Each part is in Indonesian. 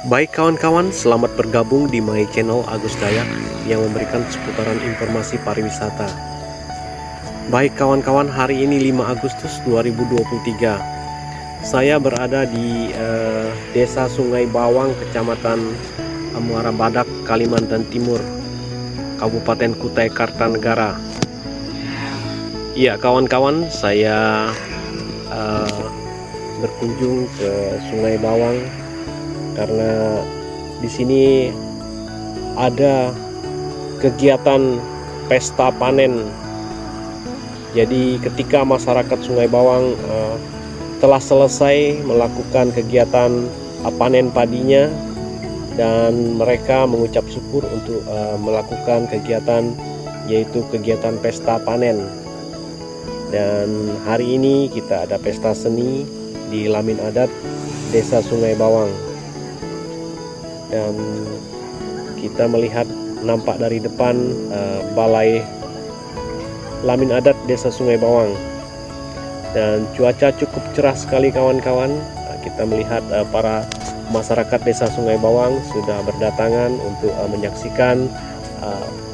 Baik kawan-kawan, selamat bergabung di my channel Agus Dayak yang memberikan seputaran informasi pariwisata. Baik kawan-kawan, hari ini 5 Agustus 2023. Saya berada di Desa Sungai Bawang, Kecamatan Muara Badak, Kalimantan Timur, Kabupaten Kutai Kartanegara. Iya kawan-kawan, saya berkunjung ke Sungai Bawang karena di sini ada kegiatan pesta panen. Jadi ketika masyarakat Sungai Bawang telah selesai melakukan kegiatan panen padinya dan mereka mengucap syukur untuk melakukan kegiatan yaitu kegiatan pesta panen. Dan hari ini kita ada pesta seni di Lamin Adat Desa Sungai Bawang. Dan kita melihat nampak dari depan balai Lamin Adat Desa Sungai Bawang, dan cuaca cukup cerah sekali kawan-kawan. Kita melihat para masyarakat Desa Sungai Bawang sudah berdatangan untuk menyaksikan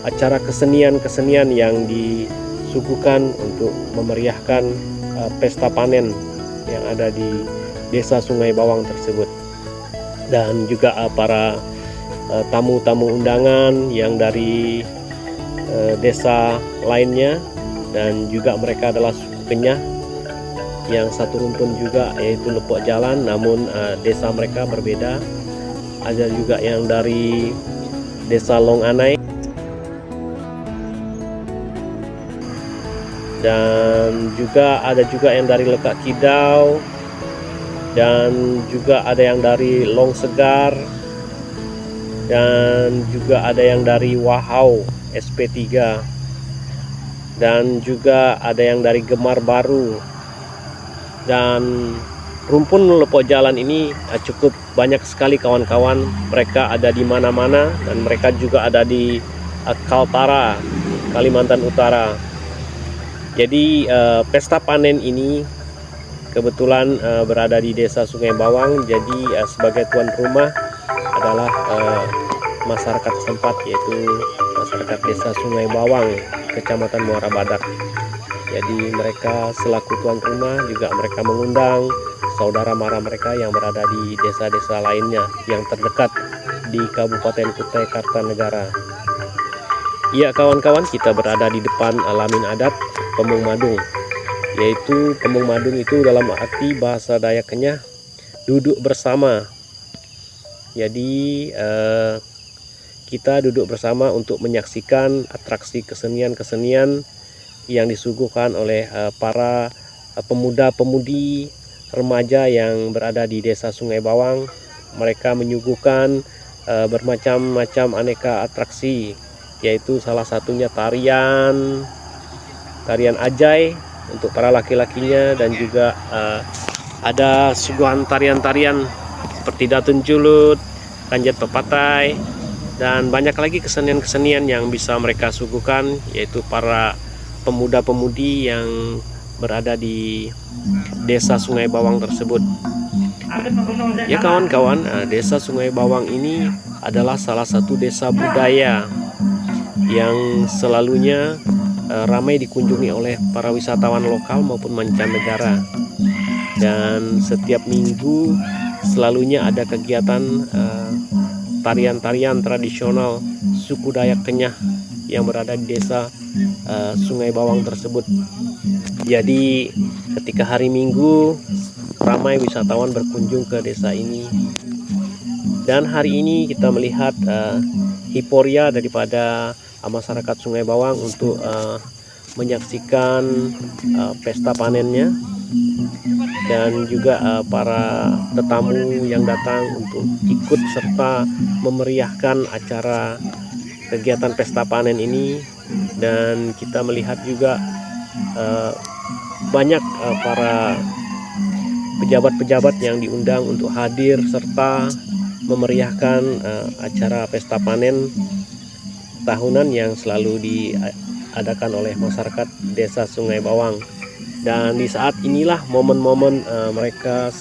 acara kesenian-kesenian yang disuguhkan untuk memeriahkan pesta panen yang ada di Desa Sungai Bawang tersebut. Dan juga para tamu-tamu undangan yang dari desa lainnya, dan juga mereka adalah suku Kenyah yang satu rumpun juga, yaitu Lepok Jalan, namun desa mereka berbeda. Ada juga yang dari Desa Long Anai, dan juga ada juga yang dari Lekak Kidau, dan juga ada yang dari Long Segar, dan juga ada yang dari Wahau SP3, dan juga ada yang dari Gemar Baru. Dan rumpun Lepok Jalan ini cukup banyak sekali kawan-kawan. Mereka ada di mana-mana, dan mereka juga ada di Kaltara, Kalimantan Utara. Jadi pesta panen ini kebetulan berada di Desa Sungai Bawang. Jadi sebagai tuan rumah adalah masyarakat setempat, yaitu masyarakat Desa Sungai Bawang, Kecamatan Muara Badak. Jadi mereka selaku tuan rumah juga mereka mengundang saudara mara mereka yang berada di desa-desa lainnya yang terdekat di Kabupaten Kutai Kartanegara. Iya kawan-kawan, kita berada di depan Lamin Adat Pemung Madung, yaitu Pemung Madung itu dalam arti bahasa Dayak Kenyah duduk bersama. Jadi kita duduk bersama untuk menyaksikan atraksi kesenian-kesenian yang disuguhkan oleh para pemuda-pemudi remaja yang berada di Desa Sungai Bawang. Mereka menyuguhkan bermacam-macam aneka atraksi, yaitu salah satunya tarian ajai untuk para laki-lakinya, dan juga ada suguhan tarian-tarian seperti Datun Julut, Kanjat Pepatai, dan banyak lagi kesenian-kesenian yang bisa mereka suguhkan, yaitu para pemuda-pemudi yang berada di Desa Sungai Bawang tersebut. Ya kawan-kawan, Desa Sungai Bawang ini adalah salah satu desa budaya yang selalunya ramai dikunjungi oleh para wisatawan lokal maupun mancanegara. Dan setiap minggu selalunya ada kegiatan tarian-tarian tradisional suku Dayak Kenyah yang berada di Desa Sungai Bawang tersebut. Jadi ketika hari Minggu ramai wisatawan berkunjung ke desa ini. Dan hari ini kita melihat hiporia daripada masyarakat Sungai Bawang untuk menyaksikan pesta panennya, dan juga para tetamu yang datang untuk ikut serta memeriahkan acara kegiatan pesta panen ini. Dan kita melihat juga banyak para pejabat-pejabat yang diundang untuk hadir serta memeriahkan acara pesta panen tahunan yang selalu diadakan oleh masyarakat Desa Sungai Bawang. Dan di saat inilah momen-momen mereka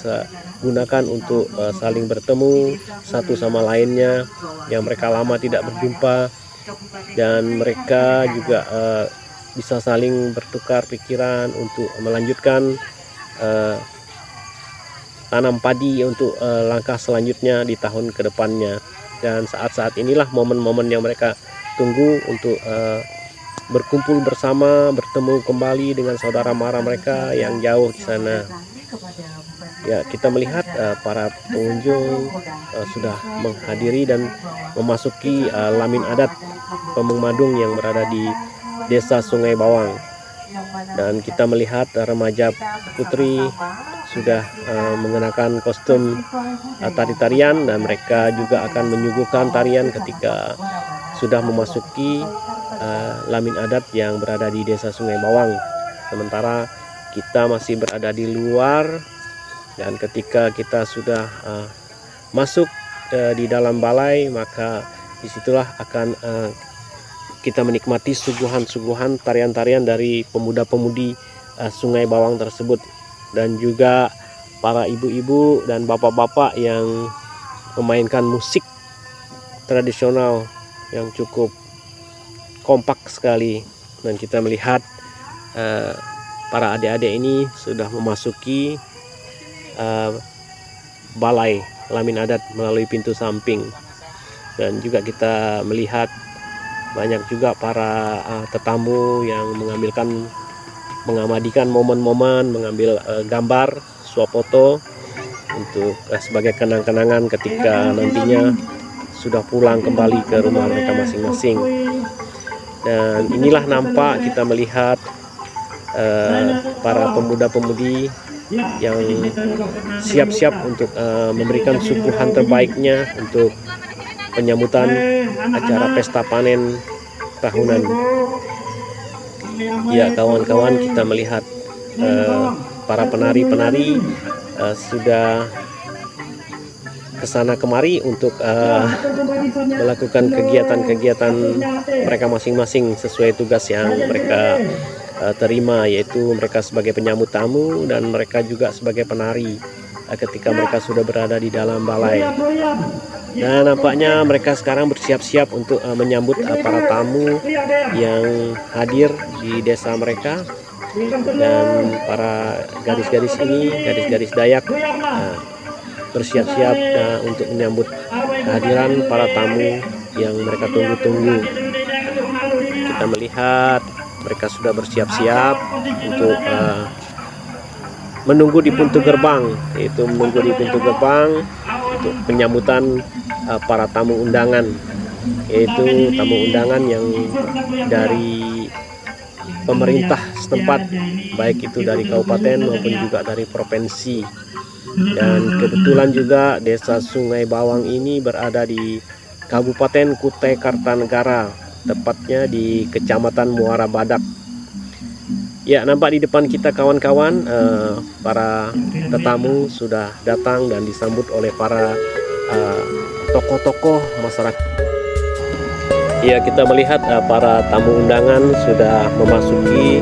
gunakan untuk saling bertemu satu sama lainnya yang mereka lama tidak berjumpa, dan mereka juga bisa saling bertukar pikiran untuk melanjutkan tanam padi untuk langkah selanjutnya di tahun kedepannya. Dan saat-saat inilah momen-momen yang mereka tunggu untuk berkumpul bersama, bertemu kembali dengan saudara mara mereka yang jauh di sana. Ya, kita melihat para pengunjung sudah menghadiri dan memasuki lamin adat Pemung Madung yang berada di Desa Sungai Bawang. Dan kita melihat remaja putri sudah mengenakan kostum tari-tarian, dan mereka juga akan menyuguhkan tarian ketika sudah memasuki lamin adat yang berada di Desa Sungai Bawang. Sementara kita masih berada di luar, dan ketika kita sudah masuk di dalam balai, maka disitulah akan kita menikmati suguhan-suguhan tarian-tarian dari pemuda-pemudi Sungai Bawang tersebut, dan juga para ibu-ibu dan bapak-bapak yang memainkan musik tradisional yang cukup kompak sekali. Dan kita melihat para adik-adik ini sudah memasuki balai lamin adat melalui pintu samping, dan juga kita melihat banyak juga para tetamu yang mengabadikan momen-momen, mengambil gambar swafoto untuk sebagai kenang-kenangan ketika nantinya sudah pulang kembali ke rumah mereka masing-masing. Dan inilah nampak kita melihat para pemuda-pemudi yang siap-siap untuk memberikan suguhan terbaiknya untuk penyambutan acara pesta panen tahunan. Ya kawan-kawan, kita melihat para penari-penari sudah kesana kemari untuk melakukan kegiatan-kegiatan mereka masing-masing sesuai tugas yang mereka terima, yaitu mereka sebagai penyambut tamu dan mereka juga sebagai penari ketika mereka sudah berada di dalam balai. Dan nampaknya mereka sekarang bersiap-siap untuk menyambut para tamu yang hadir di desa mereka. Dan para gadis-gadis ini, gadis-gadis Dayak, bersiap-siap untuk menyambut kehadiran para tamu yang mereka tunggu-tunggu. Kita melihat mereka sudah bersiap-siap untuk menunggu di pintu gerbang, yaitu menunggu di pintu gerbang untuk penyambutan para tamu undangan, yaitu tamu undangan yang dari pemerintah setempat, baik itu dari kabupaten maupun juga dari provinsi. Dan kebetulan juga Desa Sungai Bawang ini berada di Kabupaten Kutai Kartanegara, tepatnya di Kecamatan Muara Badak. Ya, nampak di depan kita kawan-kawan, para tetamu sudah datang dan disambut oleh para tokoh-tokoh masyarakat. Ya, kita melihat para tamu undangan sudah memasuki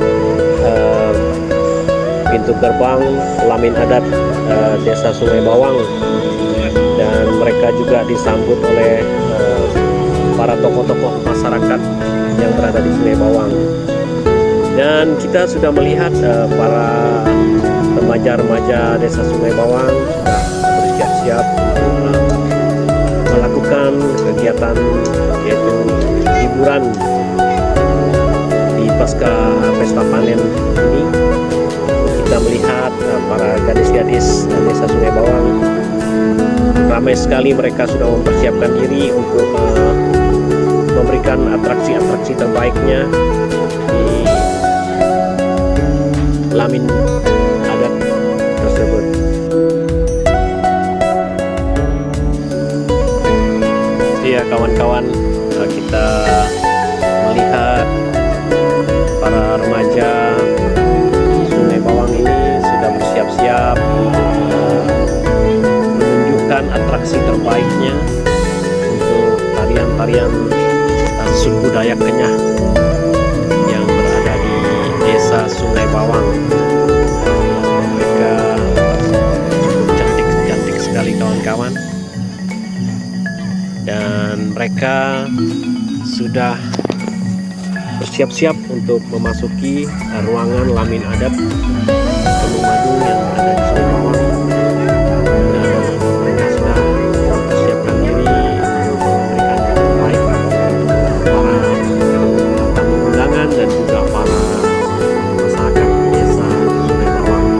pintu gerbang lamin adat Desa Sungai Bawang, dan mereka juga disambut oleh para tokoh-tokoh masyarakat yang berada di Sungai Bawang. Dan kita sudah melihat para remaja-remaja Desa Sungai Bawang sudah bersiap-siap melakukan kegiatan yaitu hiburan di pasca pesta panen ini. Kita melihat para gadis-gadis Desa Sungai Bawang, ramai sekali mereka sudah mempersiapkan diri untuk memberikan atraksi-atraksi terbaiknya di lamin adat tersebut. Iya kawan-kawan, kita melihat para remaja Sungai Bawang ini sudah bersiap-siap menunjukkan atraksi terbaiknya untuk tarian-tarian suku Dayak Kenyah yang berada di Desa Sungai Bawang. kawan-kawan, dan mereka sudah bersiap-siap untuk memasuki ruangan lamin adat Gunung Madu yang ada di Sungai Bawang. Dan mereka sudah mempersiapkan diri untuk memberikan yang terbaik para tamu undangan dan juga para masyarakat desa Sungai Bawang.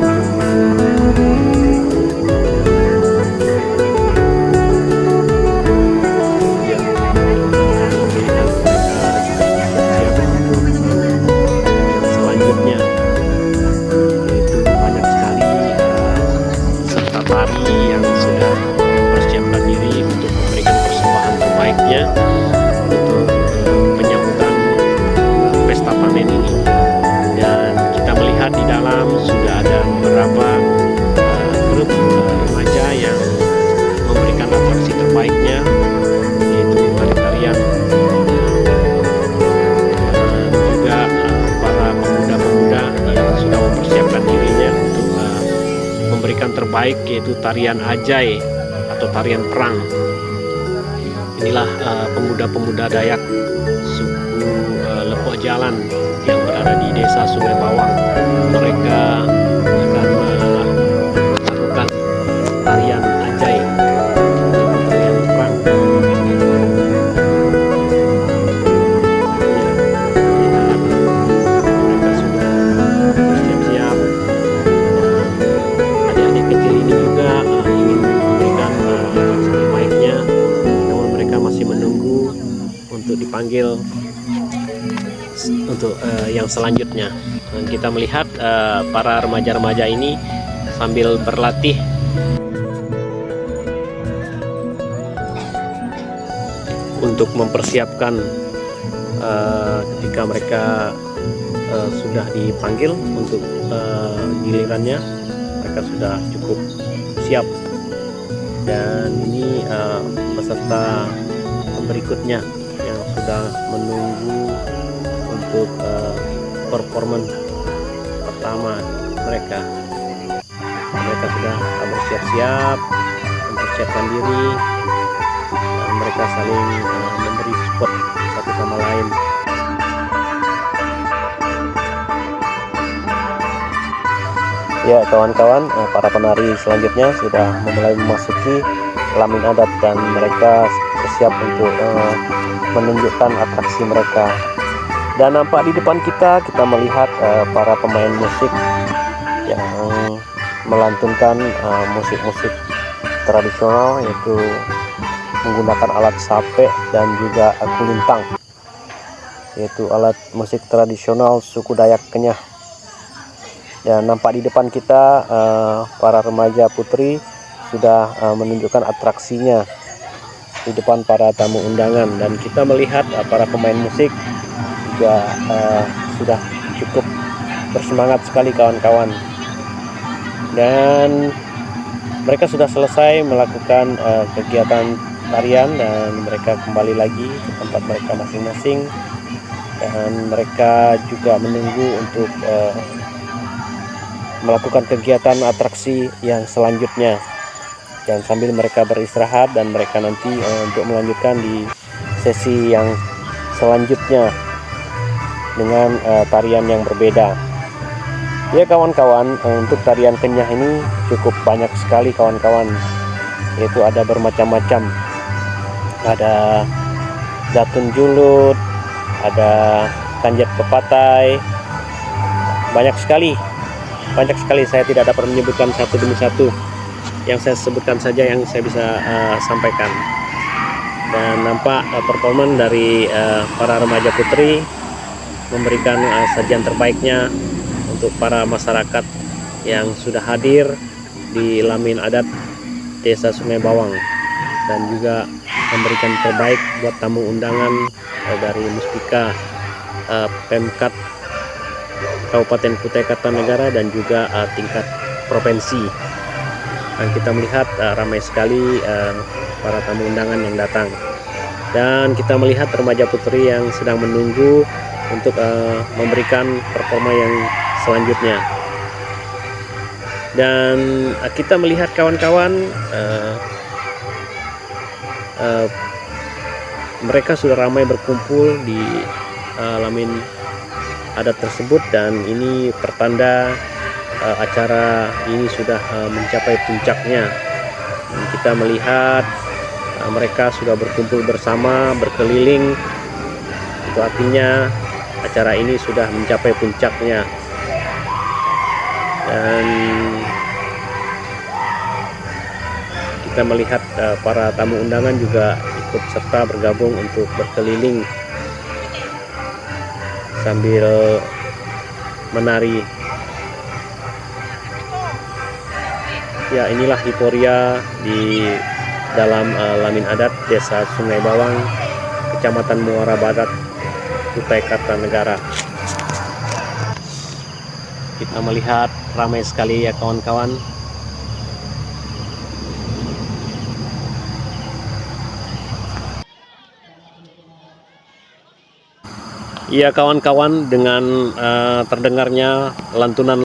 Ya, melihat mereka siap-siap untuk yang selanjutnya, yaitu banyak sekali peserta tari yang sudah mempersiapkan diri untuk memberikan persembahan terbaiknya untuk penyambutan pesta panen ini. Dan kita melihat di dalam sudah ada beberapa grup remaja yang memberikan atraksi terbaiknya, yaitu tari-tarian, dan juga para pemuda-pemuda yang sudah mempersiapkan dirinya untuk memberikan terbaik, yaitu tarian ajai atau tarian perang. Inilah pemuda-pemuda Dayak suku Lepok Jalan yang berada di desa Sungai Bawang. Mereka akan melakukan tarian ajai, tarian perang. Ya, mereka sudah bersiap-siap. Adik-adik kecil ini juga ingin memberikan atraksi terbaiknya, namun mereka masih menunggu untuk dipanggil untuk yang selanjutnya. Dan kita melihat para remaja-remaja ini sambil berlatih untuk mempersiapkan ketika mereka sudah dipanggil untuk gilirannya, mereka sudah cukup siap. Dan ini peserta berikutnya yang sudah menunggu untuk performan pertama mereka. Mereka sudah bersiap-siap, mempersiapkan diri, dan mereka saling memberi support satu sama lain. Ya kawan-kawan, para penari selanjutnya sudah mulai memasuki lamin adat dan mereka bersiap untuk menunjukkan atraksi mereka. Dan nampak di depan kita melihat para pemain musik yang melantunkan musik-musik tradisional, yaitu menggunakan alat sape dan juga kulintang, yaitu alat musik tradisional suku Dayak Kenyah. Dan nampak di depan kita para remaja putri sudah menunjukkan atraksinya di depan para tamu undangan, dan kita melihat para pemain musik juga sudah cukup bersemangat sekali kawan-kawan. Dan mereka sudah selesai melakukan kegiatan tarian dan mereka kembali lagi ke tempat mereka masing-masing, dan mereka juga menunggu untuk melakukan kegiatan atraksi yang selanjutnya. Dan sambil mereka beristirahat dan mereka nanti untuk melanjutkan di sesi yang selanjutnya dengan tarian yang berbeda. Ya kawan-kawan, untuk tarian Kenyah ini cukup banyak sekali kawan-kawan, yaitu ada bermacam-macam. Ada datun julut, ada kanjat pepatai, banyak sekali saya tidak dapat menyebutkan satu demi satu. Yang saya sebutkan saja yang saya bisa sampaikan. Dan nampak performan dari para remaja putri memberikan sajian terbaiknya untuk para masyarakat yang sudah hadir di lamin adat desa Sungai Bawang, dan juga memberikan terbaik buat tamu undangan dari Muspika, Pemkat Kabupaten Kutai Kartanegara, dan juga tingkat provinsi. Dan kita melihat ramai sekali para tamu undangan yang datang, dan kita melihat remaja putri yang sedang menunggu untuk memberikan performa yang selanjutnya. Dan kita melihat kawan-kawan mereka sudah ramai berkumpul di Lamin adat tersebut, dan ini pertanda acara ini sudah mencapai puncaknya. Dan kita melihat mereka sudah berkumpul bersama, berkeliling. Itu artinya acara ini sudah mencapai puncaknya. Dan kita melihat para tamu undangan juga ikut serta bergabung untuk berkeliling sambil menari. Ya, inilah euforia di dalam Lamin Adat Desa Sungai Bawang, Kecamatan Muara Badak, Kutai Kartanegara. Kita melihat ramai sekali ya kawan-kawan. Iya kawan-kawan, dengan terdengarnya lantunan